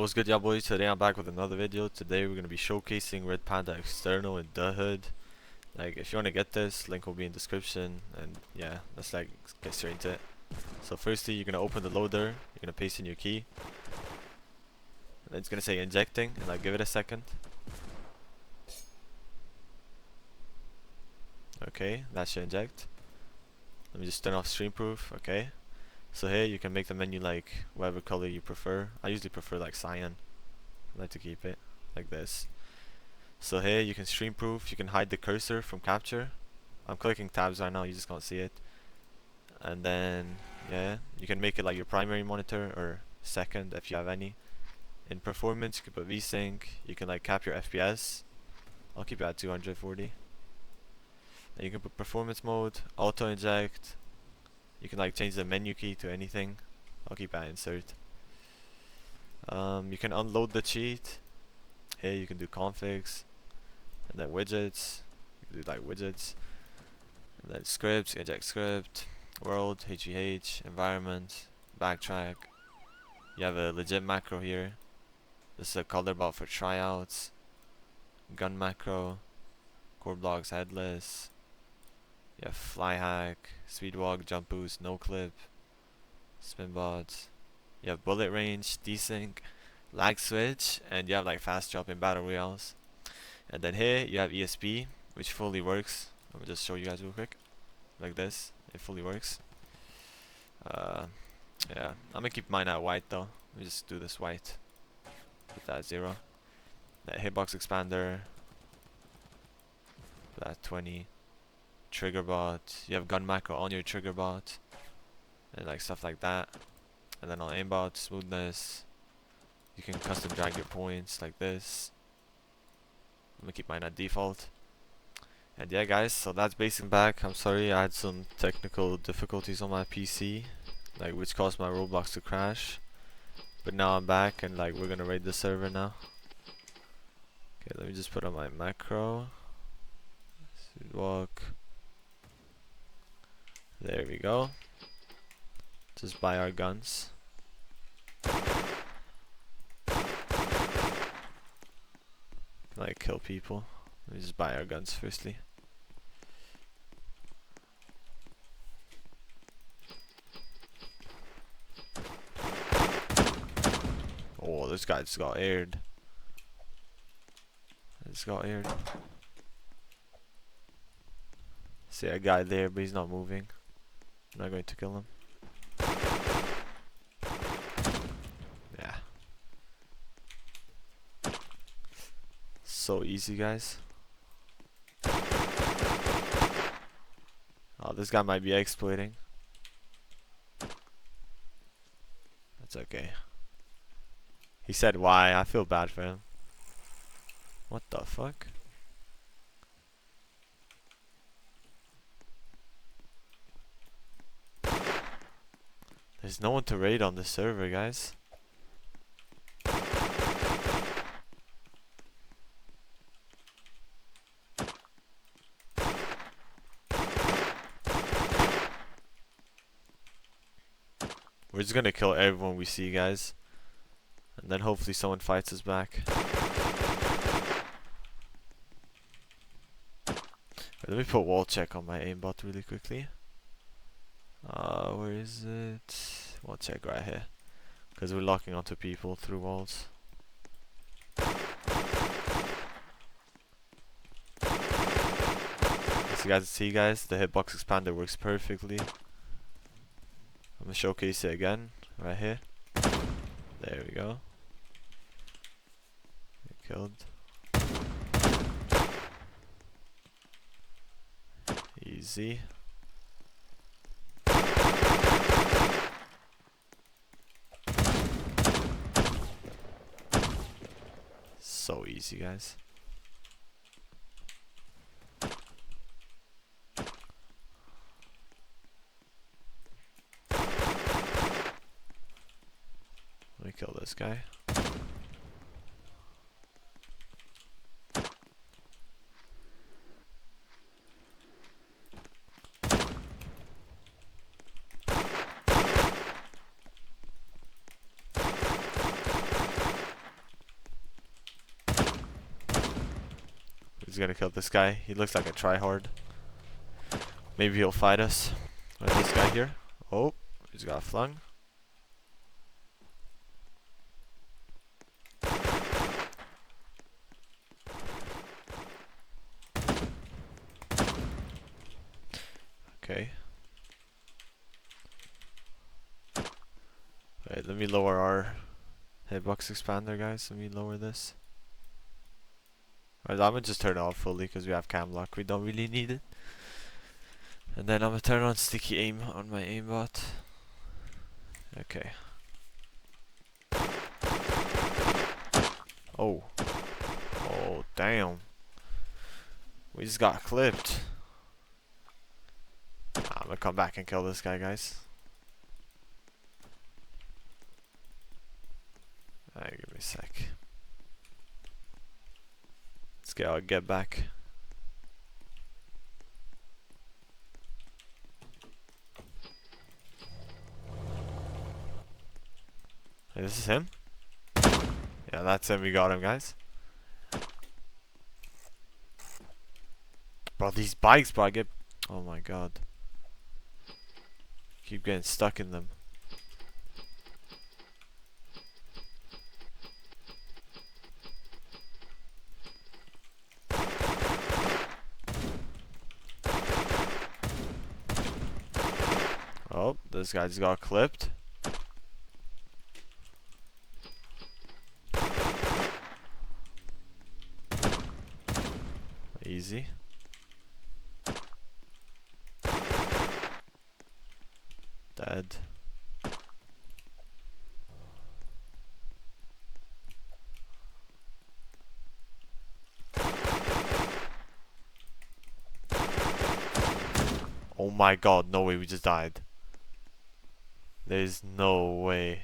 What's good, y'all boys? Today I'm back with another video. Today we're gonna be showcasing RedPanda external in the hood. Like, if you want to get this, link will be in description. And yeah, let's like get straight into it. So firstly, you're gonna open the loader. You're gonna paste in your key. And it's gonna say injecting, and like give it a second. Okay, that should inject. Let me just turn off streamproof. Okay. So here you can make the menu like whatever color you prefer. I usually prefer like cyan. I like to keep it like this. So here you can streamproof. You can hide the cursor from capture. I'm clicking tabs right now, you just can't see it. And then yeah, you can make it like your primary monitor or second if you have any. In performance you can put VSync. You can like cap your FPS. I'll keep it at 240. And you can put performance mode, auto inject. You can like change the menu key to anything. I'll keep that insert. You can unload the cheat. Here you can do configs, and then widgets. You can do like widgets, and then scripts. You inject script, world, HVH, environment, backtrack. You have a legit macro here. This is a color bot for tryouts. Gun macro, core blocks headless. You have fly hack, speed walk, jump boost, no clip, spin bot. You have bullet range, desync, lag switch, and you have like fast drop in battle royales. And then here you have ESP, which fully works. Let me just show you guys real quick, like this. It fully works. Yeah, I'm gonna keep mine at white though. Let me just do this white. Put that 0. That hitbox expander. Put that 20. Trigger bot. You have gun macro on your trigger bot, and like stuff like that. And then on aimbot, smoothness. You can custom drag your points like this. I'm gonna keep mine at default. And yeah guys, so that's basically back. I'm sorry I had some technical difficulties on my PC, like which caused my Roblox to crash. But now I'm back and like we're gonna raid the server now. Okay, let me just put on my macro. Speed walk. There we go. Just buy our guns. Like kill people. Let me just buy our guns firstly. Oh, this guy just got aired. Just got aired. See a guy there, but he's not moving. I'm not going to kill him. Yeah. So easy, guys. Oh, this guy might be exploiting. That's okay. He said why. I feel bad for him. What the fuck? There's no one to raid on this server, guys. We're just gonna kill everyone we see, guys. And then hopefully someone fights us back. Let me put wall check on my aimbot really quickly. Where is it? Wall check right here. Because we're locking onto people through walls. As you guys see, guys, the hitbox expander works perfectly. I'm gonna showcase it again right here. There we go. Get killed. Easy. So easy, guys. Let me kill this guy. He's gonna kill this guy. He looks like a tryhard. Maybe he'll fight us. Or this guy here. Oh, he's got flung. Okay. Wait, let me lower our hitbox expander, guys. Let me lower this. Alright, I'm gonna just turn it off fully because we have Camlock. We don't really need it. And then I'm gonna turn on sticky aim on my aimbot. Okay. Oh. Oh, damn. We just got clipped. I'm gonna come back and kill this guy, guys. Alright, give me a sec. Let's get back. Hey, this is him? Yeah, that's him. We got him, guys. Bro, these bikes, bro, I get... Oh my god. Keep getting stuck in them. Oh, this guy just got clipped. Easy. Dead. Oh my god, no way, we just died. There's no way.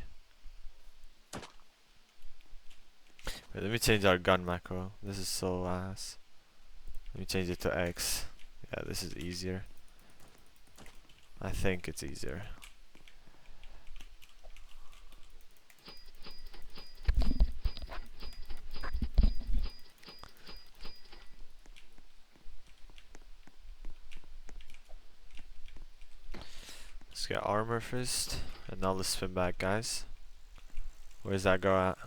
Wait, let me change our gun macro. This is so ass. Let me change it to X. Yeah, this is easier. I think it's easier. Let's get armor first, and now let's spin back, guys. Where's that girl at?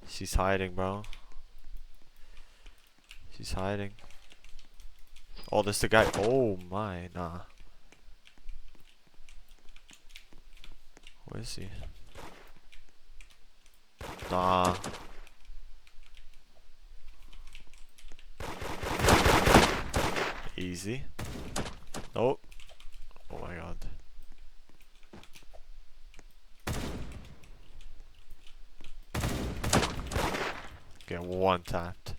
She's hiding, bro. She's hiding. Oh, there's the guy. Oh my, nah. Where is he? Nah. Easy. Oh. Oh my god. Get one tapped.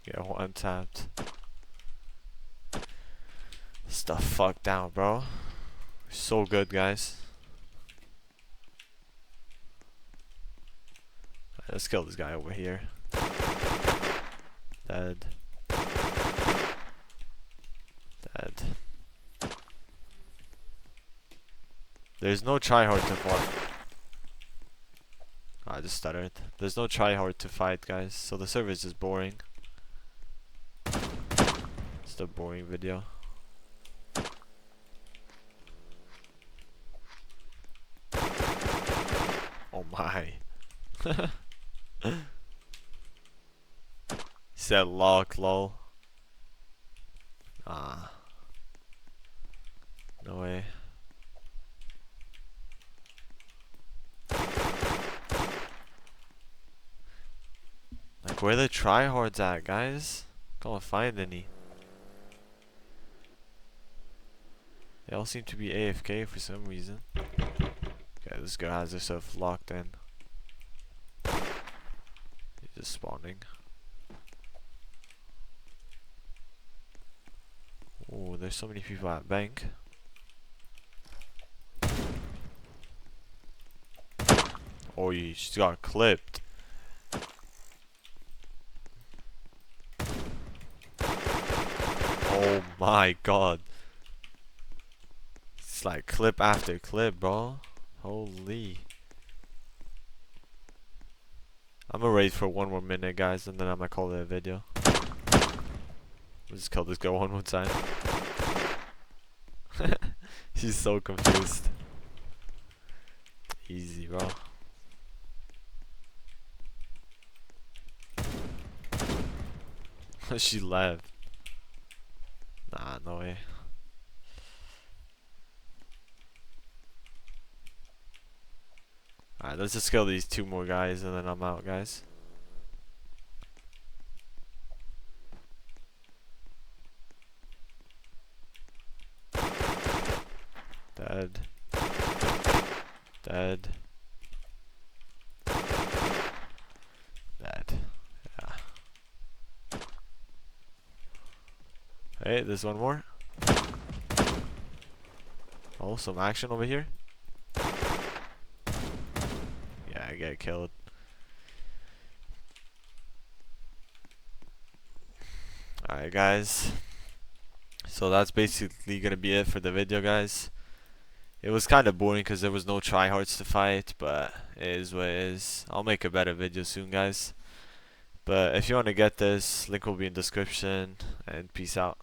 Get one tapped. Stuff fucked down, bro. So good, guys. Right, let's kill this guy over here. Dead. Dead. There's no tryhard to fight. I just stuttered. There's no tryhard to fight, guys. So the server is just boring. It's a boring video. Oh my. Said lock, lol. Ah. No way. Like, where the tryhards at, guys? Can't find any. They all seem to be AFK for some reason. Okay, this girl has herself locked in. He's just spawning. Oh, there's so many people at bank. Oh, you just got clipped. Oh my god. It's like clip after clip, bro. Holy. I'm gonna raid for 1 more minute, guys, and then I might call it a video. We'll just kill this girl one more time. She's so confused. Easy, bro. She left. Nah, no way. Alright, let's just kill these 2 more guys and then I'm out, guys. Dead. Dead. Dead. Yeah. Hey, there's 1 more. Oh, some action over here. Yeah, I get killed. Alright, guys. So that's basically gonna be it for the video, guys. It was kind of boring because there was no tryhards to fight, but it is what it is. I'll make a better video soon, guys. But if you want to get this, link will be in the description, and peace out.